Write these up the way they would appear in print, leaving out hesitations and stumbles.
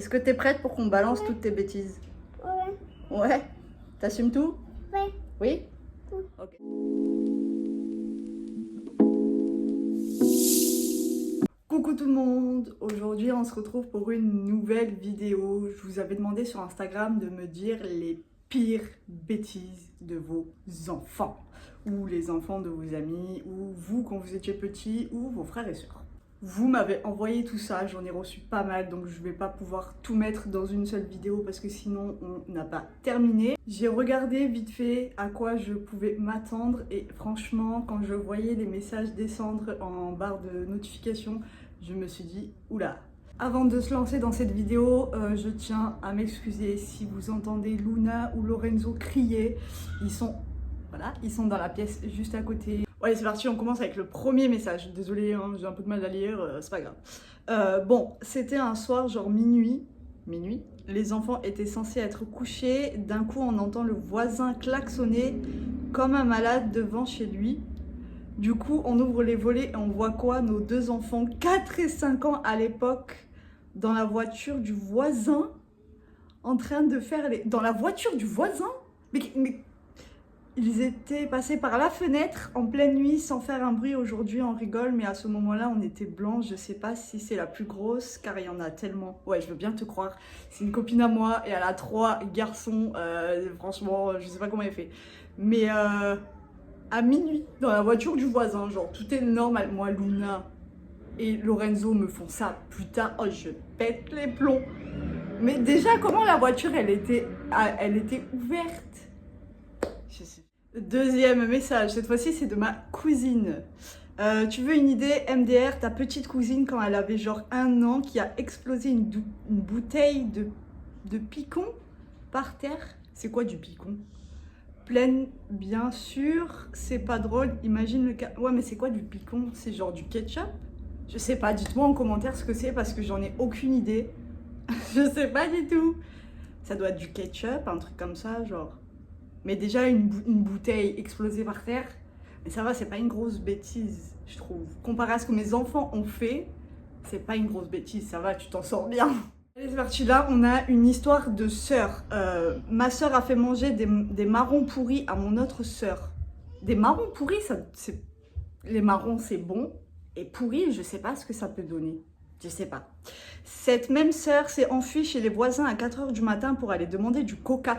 Est-ce que t'es prête pour qu'on balance toutes tes bêtises? Ouais. Ouais. T'assumes tout? Ouais. Oui? Oui. Ok. Coucou tout le monde! Aujourd'hui on se retrouve pour une nouvelle vidéo. Je vous avais demandé sur Instagram de me dire les pires bêtises de vos enfants. Ou les enfants de vos amis, ou vous quand vous étiez petit, ou vos frères et sœurs. Vous m'avez envoyé tout ça, j'en ai reçu pas mal, donc je vais pas pouvoir tout mettre dans une seule vidéo parce que sinon on n'a pas terminé. J'ai regardé vite fait à quoi je pouvais m'attendre et franchement quand je voyais les messages descendre en barre de notification, je me suis dit oula. Avant de se lancer dans cette vidéo, je tiens à m'excuser si vous entendez Luna ou Lorenzo crier. Ils sont dans la pièce juste à côté. Ouais, c'est parti, on commence avec le premier message. Désolée, hein, j'ai un peu de mal à lire, c'est pas grave. Bon, c'était un soir, genre minuit. Les enfants étaient censés être couchés. D'un coup, on entend le voisin klaxonner comme un malade devant chez lui. Du coup, on ouvre les volets et on voit quoi? Nos deux enfants, 4 et 5 ans à l'époque, dans la voiture du voisin, en train de faire les... Dans la voiture du voisin? Mais ils étaient passés par la fenêtre en pleine nuit sans faire un bruit. Aujourd'hui on rigole, mais à ce moment-là on était blancs. Je sais pas si c'est la plus grosse car il y en a tellement. Ouais, je veux bien te croire. C'est une copine à moi et elle a 3 garçons. Franchement, je sais pas comment elle fait. Mais à minuit, dans la voiture du voisin, genre tout est normal. Moi, Luna et Lorenzo me font ça. Putain, oh je pète les plombs. Mais déjà, comment la voiture elle était ouverte? Je sais. Deuxième message, cette fois-ci c'est de ma cousine. Tu veux une idée? MDR, ta petite cousine quand elle avait genre 1 an qui a explosé une bouteille de picon par terre. C'est quoi du picon? Pleine, bien sûr, c'est pas drôle, imagine le cas. Ouais mais c'est quoi du picon? C'est genre du ketchup? Je sais pas, dites-moi en commentaire ce que c'est parce que j'en ai aucune idée. Je sais pas du tout. Ça doit être du ketchup, un truc comme ça, genre. Mais déjà, une bouteille explosée par terre, mais ça va, c'est pas une grosse bêtise, je trouve. Comparé à ce que mes enfants ont fait, c'est pas une grosse bêtise, ça va, tu t'en sors bien. Allez, c'est parti, là, on a une histoire de sœur. Ma sœur a fait manger des marrons pourris à mon autre sœur. Des marrons pourris, les marrons, c'est bon. Et pourris, je sais pas ce que ça peut donner. Je sais pas. Cette même sœur s'est enfuie chez les voisins à 4 h du matin pour aller demander du coca.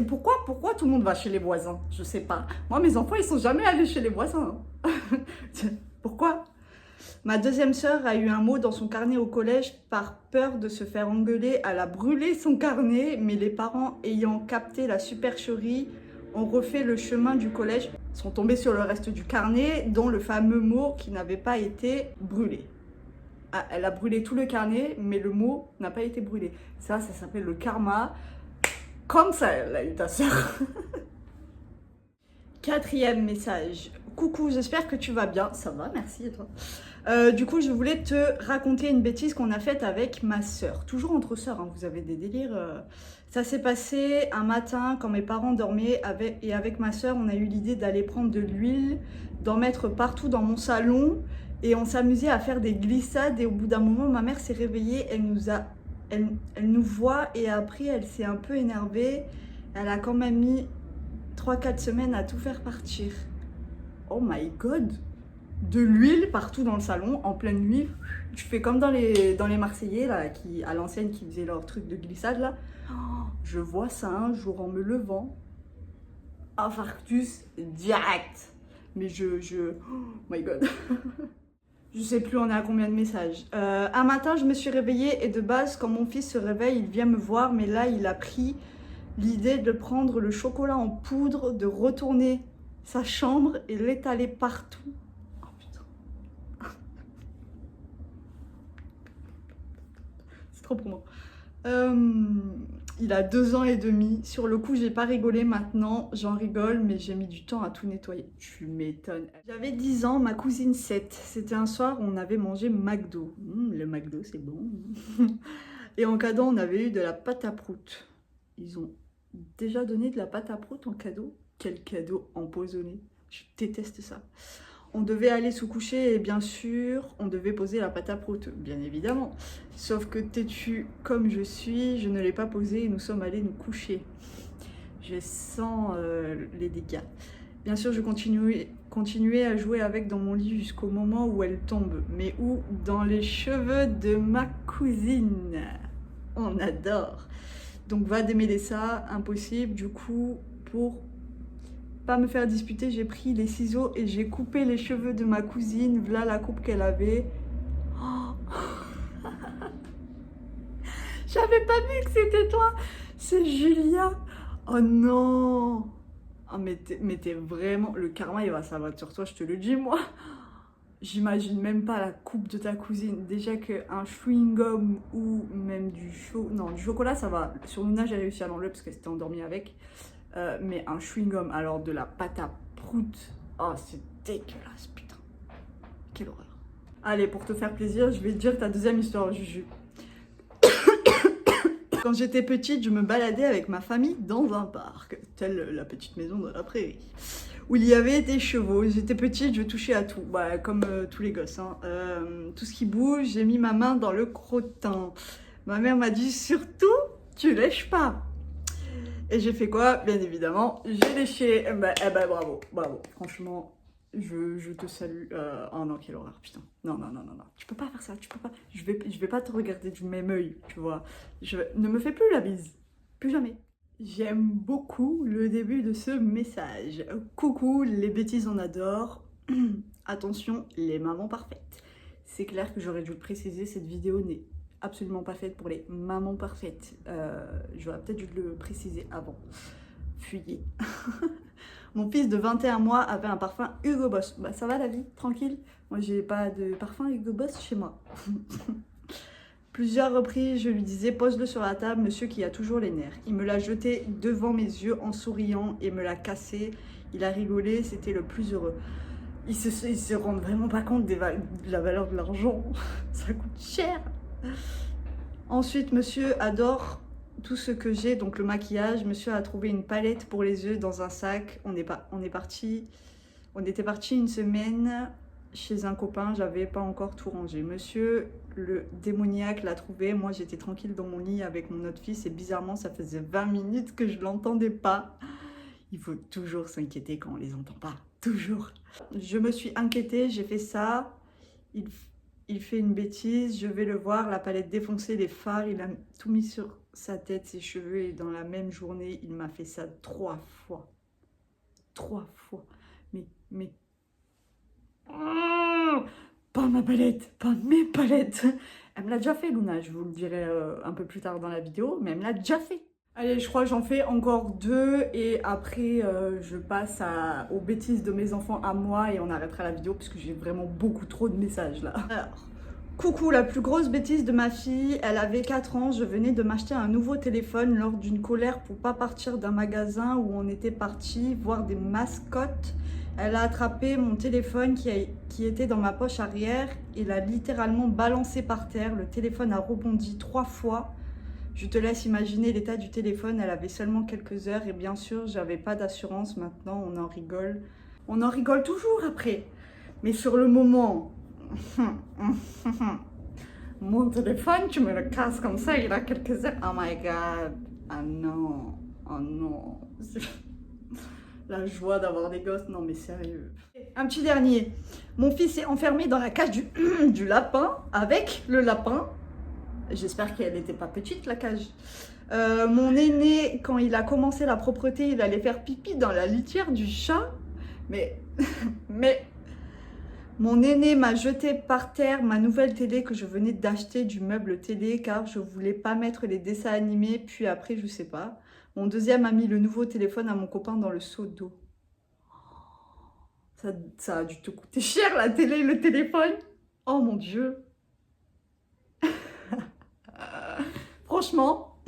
Pourquoi tout le monde va chez les voisins? Je sais pas. Moi, mes enfants, ils sont jamais allés chez les voisins. Pourquoi? Ma deuxième sœur a eu un mot dans son carnet au collège. Par peur de se faire engueuler, elle a brûlé son carnet. Mais les parents ayant capté la supercherie ont refait le chemin du collège. Sont tombés sur le reste du carnet, dont le fameux mot qui n'avait pas été brûlé. Ah, elle a brûlé tout le carnet, mais le mot n'a pas été brûlé. Ça s'appelle le karma. Comme ça, elle a eu ta sœur. Quatrième message. Coucou, j'espère que tu vas bien. Ça va, merci et toi. Du coup, je voulais te raconter une bêtise qu'on a faite avec ma sœur. Toujours entre sœurs, hein, vous avez des délires. Ça s'est passé un matin quand mes parents dormaient et avec ma sœur, on a eu l'idée d'aller prendre de l'huile, d'en mettre partout dans mon salon. Et on s'amusait à faire des glissades et au bout d'un moment, ma mère s'est réveillée, elle nous voit et après, elle s'est un peu énervée. Elle a quand même mis 3-4 semaines à tout faire partir. Oh my god! De l'huile partout dans le salon, en pleine nuit. Tu fais comme dans les Marseillais, là, à l'ancienne, qui faisaient leur truc de glissade, là. Oh, je vois ça un jour en me levant. Infarctus direct. Mais oh my god. Je sais plus on est à combien de messages. Un matin, je me suis réveillée et de base, quand mon fils se réveille, il vient me voir. Mais là, il a pris l'idée de prendre le chocolat en poudre, de retourner sa chambre et l'étaler partout. Oh putain. C'est trop pour moi. Il a 2 ans et demi. Sur le coup, j'ai pas rigolé. Maintenant, j'en rigole, mais j'ai mis du temps à tout nettoyer. Tu m'étonnes. J'avais 10 ans, ma cousine 7. C'était un soir où on avait mangé McDo. Le McDo, c'est bon. Et en cadeau, on avait eu de la pâte à prout. Ils ont déjà donné de la pâte à prout en cadeau? Quel cadeau empoisonné. Je déteste ça. On devait aller se coucher et bien sûr, on devait poser la pâte à prout, bien évidemment. Sauf que têtue comme je suis, je ne l'ai pas posée et nous sommes allés nous coucher. Je sens les dégâts. Bien sûr, je continuais à jouer avec dans mon lit jusqu'au moment où elle tombe. Mais où? Dans les cheveux de ma cousine. On adore. Donc va démêler ça, impossible. Du coup, pour pas me faire disputer, j'ai pris les ciseaux et j'ai coupé les cheveux de ma cousine. Voilà la coupe qu'elle avait. Oh. J'avais pas vu que c'était toi. C'est Julia. Oh non. Oh, mais t'es vraiment... Le karma, il va s'abattre sur toi, je te le dis, moi. J'imagine même pas la coupe de ta cousine. Déjà qu'un chewing-gum ou même du Non, du chocolat, ça va. Sur Luna, j'ai réussi à l'enlever parce qu'elle s'était endormie avec. Mais un chewing-gum, alors de la pâte à prout. Oh, c'est dégueulasse, putain. Quelle horreur. Allez, pour te faire plaisir, je vais te dire ta deuxième histoire, Juju. Quand j'étais petite, je me baladais avec ma famille dans un parc, telle la petite maison de la prairie, où il y avait des chevaux. J'étais petite, je touchais à tout, bah, comme tous les gosses. Hein. Tout ce qui bouge, j'ai mis ma main dans le crottin. Ma mère m'a dit surtout, tu lèches pas. Et j'ai fait quoi? Bien évidemment, j'ai léché. Bravo, bravo. Franchement, je te salue. Oh non, quelle horreur, putain. Non. Tu peux pas faire ça, tu peux pas. Je vais pas te regarder du même œil, tu vois. Ne me fais plus la bise. Plus jamais. J'aime beaucoup le début de ce message. Coucou, les bêtises, on adore. Attention, les mamans parfaites. C'est clair que j'aurais dû le préciser, cette vidéo n'est absolument pas faite pour les mamans parfaites. J'aurais peut-être dû le préciser avant. Fuyez. Mon fils de 21 mois avait un parfum Hugo Boss. Bah ça va la vie, tranquille. Moi j'ai pas de parfum Hugo Boss chez moi. Plusieurs reprises, je lui disais pose-le sur la table, monsieur qui a toujours les nerfs. Il me l'a jeté devant mes yeux en souriant et me l'a cassé. Il a rigolé, c'était le plus heureux. Ils se rendent vraiment pas compte de la valeur de l'argent. Ça coûte cher. Ensuite, monsieur adore tout ce que j'ai, donc le maquillage. Monsieur a trouvé une palette pour les yeux dans un sac. On était parti une semaine chez un copain, j'avais pas encore tout rangé. Monsieur, le démoniaque, l'a trouvé. Moi, j'étais tranquille dans mon lit avec mon autre fils et bizarrement, ça faisait 20 minutes que je l'entendais pas. Il faut toujours s'inquiéter quand on les entend pas. Toujours. Je me suis inquiétée, j'ai fait ça. Il fait une bêtise, je vais le voir, la palette défoncée, les fards, il a tout mis sur sa tête, ses cheveux et dans la même journée, il m'a fait ça 3 fois. 3 fois. Mais... Oh, pas ma palette, pas mes palettes. Elle me l'a déjà fait, Luna, je vous le dirai un peu plus tard dans la vidéo, mais elle me l'a déjà fait. Allez, je crois que j'en fais encore 2 et après je passe aux bêtises de mes enfants à moi et on arrêtera la vidéo parce que j'ai vraiment beaucoup trop de messages là. Alors, coucou, la plus grosse bêtise de ma fille, elle avait 4 ans, je venais de m'acheter un nouveau téléphone lors d'une colère pour pas partir d'un magasin où on était parti voir des mascottes. Elle a attrapé mon téléphone qui était dans ma poche arrière et l'a littéralement balancé par terre. Le téléphone a rebondi 3 fois. Je te laisse imaginer l'état du téléphone, elle avait seulement quelques heures et bien sûr, j'avais pas d'assurance. Maintenant, on en rigole. On en rigole toujours après. Mais sur le moment, mon téléphone, tu me le casses comme ça, il a quelques heures. Oh my god. Ah non. Oh non. La joie d'avoir des gosses, non mais sérieux. Un petit dernier. Mon fils est enfermé dans la cage du lapin avec le lapin. J'espère qu'elle n'était pas petite, la cage. Mon aîné, quand il a commencé la propreté, il allait faire pipi dans la litière du chat. Mais mon aîné m'a jeté par terre ma nouvelle télé que je venais d'acheter du meuble télé car je voulais pas mettre les dessins animés. Puis après, je sais pas. Mon deuxième a mis le nouveau téléphone à mon copain dans le seau d'eau. Ça a dû te coûter cher, la télé et le téléphone. Oh mon Dieu. Franchement,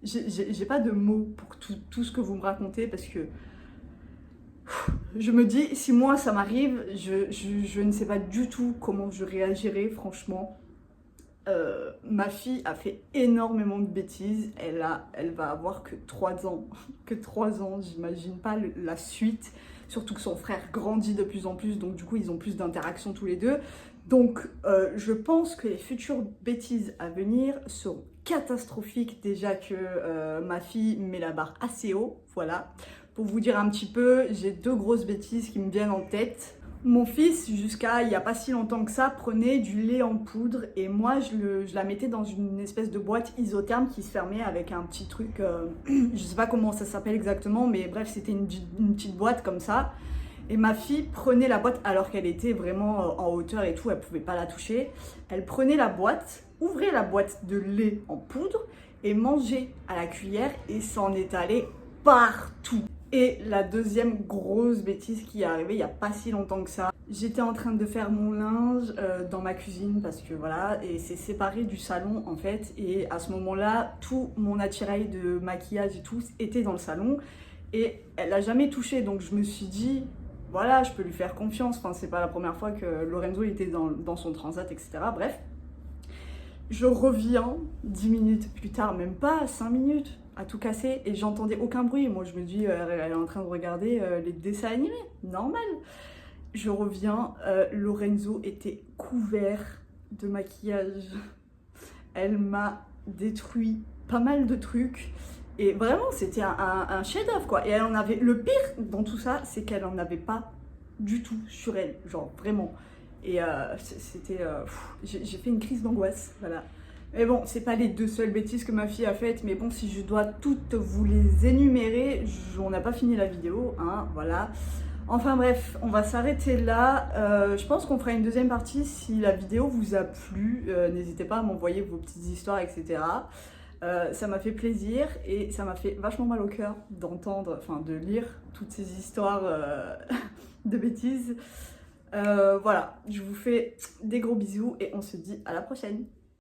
j'ai pas de mots pour tout ce que vous me racontez parce que je me dis, si moi ça m'arrive, je ne sais pas du tout comment je réagirai, franchement. Ma fille a fait énormément de bêtises, elle va avoir que 3 ans, j'imagine pas la suite. surtout que son frère grandit de plus en plus, donc du coup ils ont plus d'interactions tous les deux. Donc je pense que les futures bêtises à venir seront catastrophiques, déjà que ma fille met la barre assez haut, voilà. Pour vous dire un petit peu, j'ai 2 grosses bêtises qui me viennent en tête. Mon fils, jusqu'à il n'y a pas si longtemps que ça, prenait du lait en poudre et moi je la mettais dans une espèce de boîte isotherme qui se fermait avec un petit truc, je sais pas comment ça s'appelle exactement, mais bref c'était une petite boîte comme ça. Et ma fille prenait la boîte alors qu'elle était vraiment en hauteur et tout, elle pouvait pas la toucher. Elle prenait la boîte, ouvrait la boîte de lait en poudre et mangeait à la cuillère et s'en est allé partout. Et la deuxième grosse bêtise qui est arrivée il n'y a pas si longtemps que ça, j'étais en train de faire mon linge dans ma cuisine parce que voilà, et c'est séparé du salon en fait, et à ce moment-là, tout mon attirail de maquillage et tout était dans le salon et elle l'a jamais touché, donc je me suis dit, voilà, je peux lui faire confiance, enfin c'est pas la première fois que Lorenzo était dans son transat, etc. Bref, je reviens 10 minutes plus tard, même pas 5 minutes, à tout casser, et j'entendais aucun bruit. Moi je me dis, elle est en train de regarder les dessins animés, normal. Je reviens, Lorenzo était couvert de maquillage. Elle m'a détruit pas mal de trucs. Et vraiment, c'était un chef-d'œuvre quoi. Et elle en avait. Le pire dans tout ça, c'est qu'elle en avait pas du tout sur elle. Genre vraiment. Et c'était. J'ai fait une crise d'angoisse. Voilà. Mais bon, c'est pas les 2 seules bêtises que ma fille a faites. Mais bon, si je dois toutes vous les énumérer, on n'a pas fini la vidéo. Hein, voilà. Enfin bref, on va s'arrêter là. Je pense qu'on fera une deuxième partie si la vidéo vous a plu. N'hésitez pas à m'envoyer vos petites histoires, etc. Ça m'a fait plaisir et ça m'a fait vachement mal au cœur d'entendre, enfin de lire toutes ces histoires de bêtises. Voilà, je vous fais des gros bisous et on se dit à la prochaine.